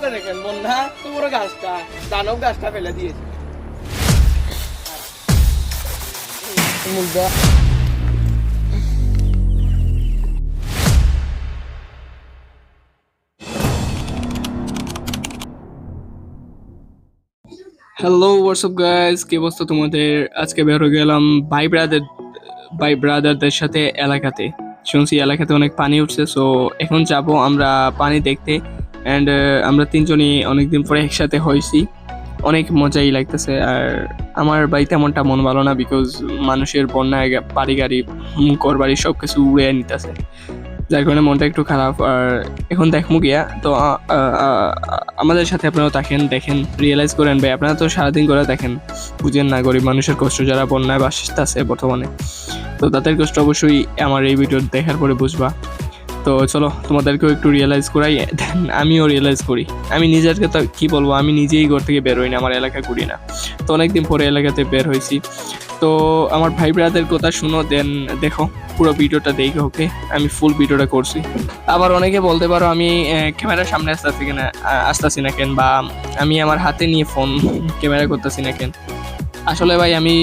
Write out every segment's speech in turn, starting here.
অবস্থা দেখেন, বন্যা তো বড় গাছটা, দানব গাছটা ফেলে দিয়েছে। হ্যালো হোয়াটসঅ্যাপ গাইস, কি অবস্থা তোমাদের? আজকে বের হয়ে গেলাম ভাই ব্রাদারদের সাথে এলাকাতে। শুনছি এলাকাতে অনেক পানি উঠছে, সো এখন যাব আমরা পানি দেখতে। অ্যান্ড আমরা তিনজনই অনেকদিন পরে একসাথে হয়েছি, অনেক মজাই লাগতেছে। আর আমার বাড়ি তেমনটা মন ভালো না, বিকজ মানুষের বন্যায় বাড়ি গাড়ি ঘর বাড়ি সব কিছু উড়ে নিতেছে, যার কারণে মনটা একটু খারাপ। আর এখন দেখবো গিয়া তো আমাদের সাথে আপনারাও দেখেন রিয়েলাইজ করেন ভাই, আপনারা তো সারাদিন করে দেখেন, বুঝেন না গরিব মানুষের কষ্ট, যারা বন্যায় বাসতেছে বর্তমানে। তো তাদের কষ্ট অবশ্যই আমার এই ভিডিও দেখার পরে বুঝবা। তো চলো তোমাদেরকেও একটু রিয়েলাইজ করাই, দেন আমিও রিয়েলাইজ করি। আমি নিজেরকে তো কী বলবো, আমি নিজেই ঘর থেকে বের হই না, আমার এলাকা ঘুরি না। তো অনেকদিন পরে এলাকাতে বের হয়েছি। তো আমার ভাই ব্রাদের কথা শুনো, দেন দেখো পুরো ভিডিওটা দেখে। ওকে, আমি ফুল ভিডিওটা করছি। আবার অনেকে বলতে পারো আমি ক্যামেরার সামনে আসতেছি না কেন, বা আমি আমার হাতে নিয়ে ফোন ক্যামেরা করতেছি না কেন। আসলে ভাই আমি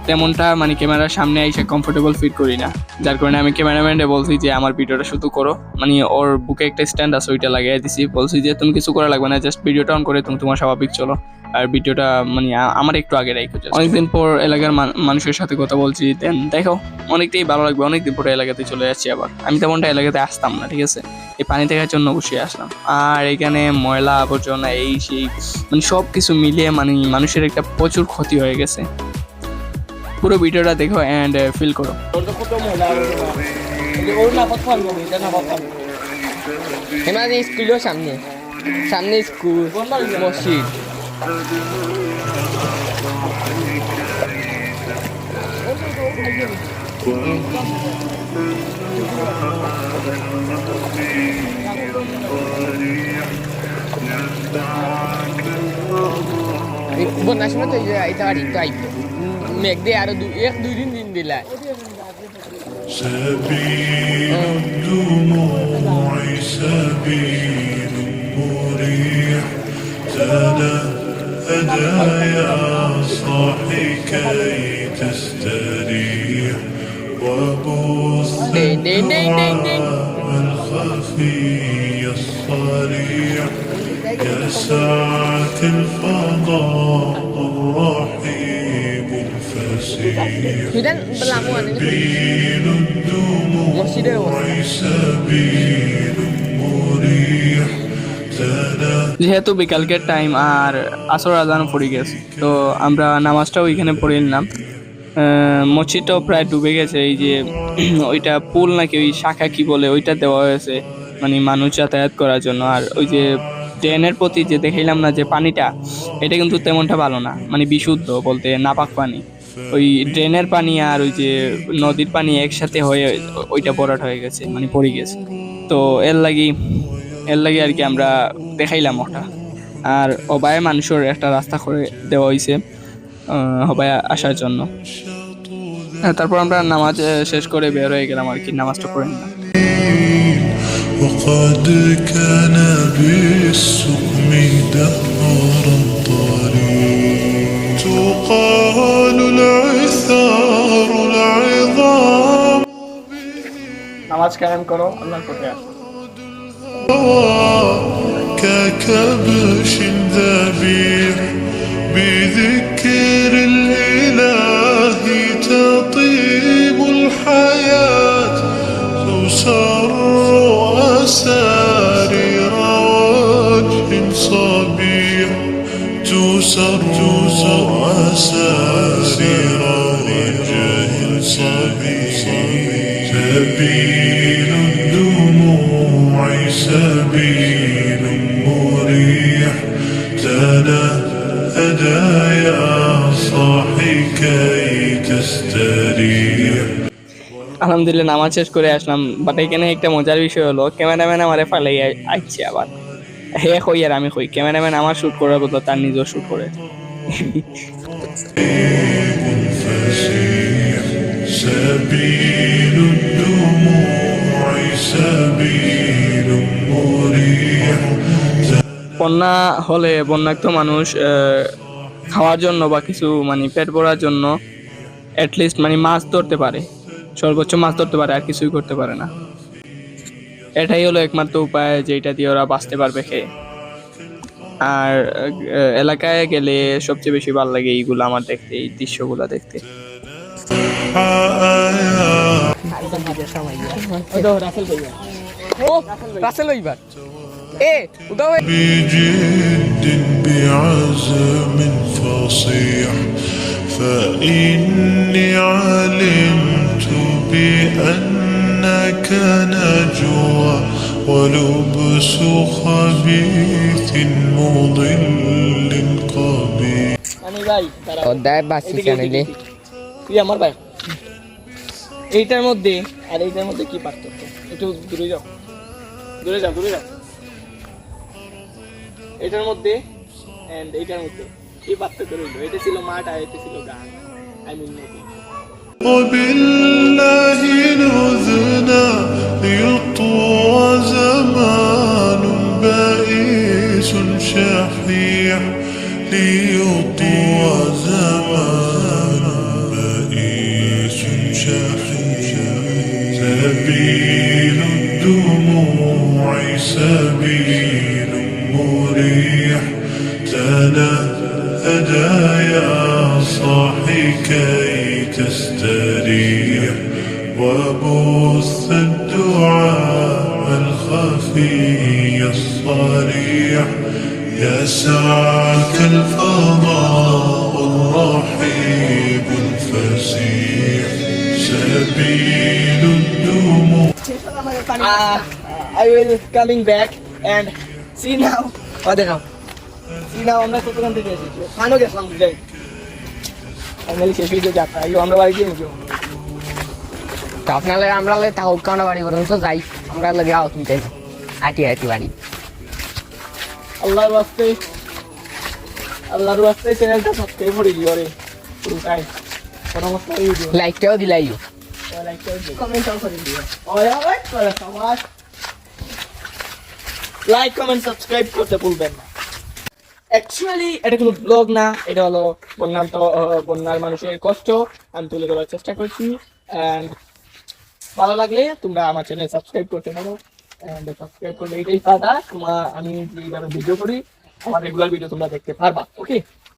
তেমনটা মানে ক্যামেরার সামনে এসে কমফোর্টেবল ফিল করি না, যার কারণে আমি ক্যামেরাম্যানকে বলছি যে আমার ভিডিওটা শুধু করো। মানে ওর বুকে একটা স্ট্যান্ড আছে, ওইটা লাগিয়ে দিছি, বলছি যে তুমি কিছু করা লাগবে না, জাস্ট ভিডিওটা অন করে তুমি তোমার স্বাভাবিক চলো। আর ভিডিওটা মানে আমার একটু আগে রাখো। অনেকদিন পর এলাকার মানুষের সাথে কথা বলছি, দেন দেখো অনেকটাই ভালো লাগবে। অনেকদিন পরে এলাকাতে চলে যাচ্ছি আবার। আমি তেমনটা এলাকাতে আসতাম না, ঠিক আছে, এই পানি দেখার জন্য অবশ্যই আসলাম। আর এখানে ময়লা আবর্জনা এই সেই মানে সব কিছু মিলিয়ে মানে মানুষের একটা প্রচুর ক্ষতি হয়ে গেছে। পুরো ভিডিওটা দেখো অ্যান্ড ফিল করো। স্কুলের সামনে সামনে স্কুল মসজিদ। বন্যার সময় তো এটা বাড়ি তো আইব মেঘ দিয়ে আরো দুই দিন দিলা। سبيل الدموع سبيل مريح تنهدى يا صاحي كي تستريح وبث الدعاء الخفي الصريح كسعة الفضاء الرحيم الفسيح سبيل الدموع سبيل مريح যেহেতু বিকালকের টাইম আর আসর আজান পড়ে গেছে, তো আমরা নামাজটাও ওইখানে পড়ে নিলাম। মসজিদটাও প্রায় ডুবে গেছে। এই যে ওইটা পুল নাকি ওই শাখা কি বলে, ওইটা দেওয়া হয়েছে মানে মানুষ যাতায়াত করার জন্য। আর ওই যে ড্রেনের প্রতি যে দেখাইলাম না যে পানিটা, এটা কিন্তু তেমনটা ভালো না, মানে বিশুদ্ধ বলতে নাপাক পানি। ওই ড্রেনের পানি আর ওই যে নদীর পানি একসাথে হয়ে ওইটা ভরাট হয়ে গেছে, মানে পড়ে গেছে। তো এর লাগি আর কি আমরা দেখাইলাম ওটা। আর অবায় মানুষের একটা রাস্তা করে দেওয়া হয়েছে হবায় আসার জন্য। তারপর আমরা নামাজ শেষ করে বের হয়ে গেলাম আর কি, নামাজটা পড়ে নিলাম। وقد كان بالسقم دهر الطريق تقال العثار العظام নামাজ কায়েম করো, আল্লাহর পথে আসো। ككبش ذبيح بذكر الإله تطيب الحياة تسر أسارير وجه صبيح تسر أسارير وجه صبيح سبيل الدموع سبيل مريح تنهدى يا صاحي كي تستريح। আলহামদুলিল্লাহ নামাজ শেষ করে আসলাম। বাট এখানে একটা মজার বিষয় হলো, ক্যামেরাম্যান আমারে ফালাই আসছে আবার। হে কই আর আমি কই, ক্যামেরাম্যান আমার শুট করার বদলে তার নিজেও শুট করে। سبيل الدموع سبيل مريح বন্যা হলে বন্যাক্ত মানুষ খাওয়ার জন্য বা কিছু মানে পেট ভরার জন্য অ্যাটলিস্ট মানে মাছ ধরতে পারে, সর্বোচ্চ মাছ ধরতে পারে, আর কিছুই করতে পারে না। এটাই হলো একমাত্র উপায় যেটা দিয়ে ওরা বাঁচতে পারবে খেয়ে। আর এলাকায় গেলে সবচেয়ে বেশি ভালো লাগে এইগুলো আমার দেখতে, এই দৃশ্যগুলো দেখতে। রাসেল ওইবার এ উদাও بجد بعزم فصيح فإني علمت بأنك نجوى ولبس خبيث مضل قبيح মানে ভাই অধ্যায় বাসি চ্যানেলে তুই আমার ভাই, এইটার মধ্যে আর এইটার মধ্যে কি পার্থক্য? একটু দূরে যাও, দূরে যাও, দূরে যাও। এটার মধ্যে এন্ড এইটার মধ্যে কি পার্থক্য রইল? এটা ছিল মাঠ আর এটা ছিল গান, আই মিন নদী। وبالله نذنا ليطوى زمان بائس شحيح ليطوى زمان بائس شحيح سبيل الدموع سبيل مريح تنهدى يا صاحي كي تستريح وبث الدعاء الخفي الصريح يسعك الفضاء الرحيب الفسيح سبيل الدموع I will coming back and see now. দেখাও, see now আমরা কতক্ষণ থেকে এসেছি, ফানো গেছিলাম বুঝাই। ফাইনালি শেষ হয়ে যাত্রা, আমরা বাড়ি গিয়ে নিব। তো আপনারা আমরা তাও কানা বাড়ি পর্যন্ত যাই, আমরা লাগে আও তুমি তাই আটি আটি বাড়ি। আল্লাহর ওয়াস্তে, আল্লাহর ওয়াস্তে চ্যানেলটা সাবস্ক্রাইব করে দিও রে পুরোটাই, সমস্ত ভিডিও লাইকটাও দিলাইও, লাইক করে দিও, কমেন্ট করে দিও। ওয়া ওয়াই করে সবাই লাইক কমেন্ট সাবস্ক্রাইব করতে ভুলবেন না। অ্যাকচুয়ালি এটা কোনো ব্লগ না, এটা হলো বন্যার মানুষের কষ্ট আমি তুলে ধরার চেষ্টা করছি। অ্যান্ড ভালো লাগলে তোমরা আমার চ্যানেল সাবস্ক্রাইব করতে পারো, অ্যান্ড সাবস্ক্রাইব করলে এটাই ফায়দা, আমি যেভাবে ভিডিও করি আমার রেগুলার ভিডিও তোমরা দেখতে পারবা। ওকে।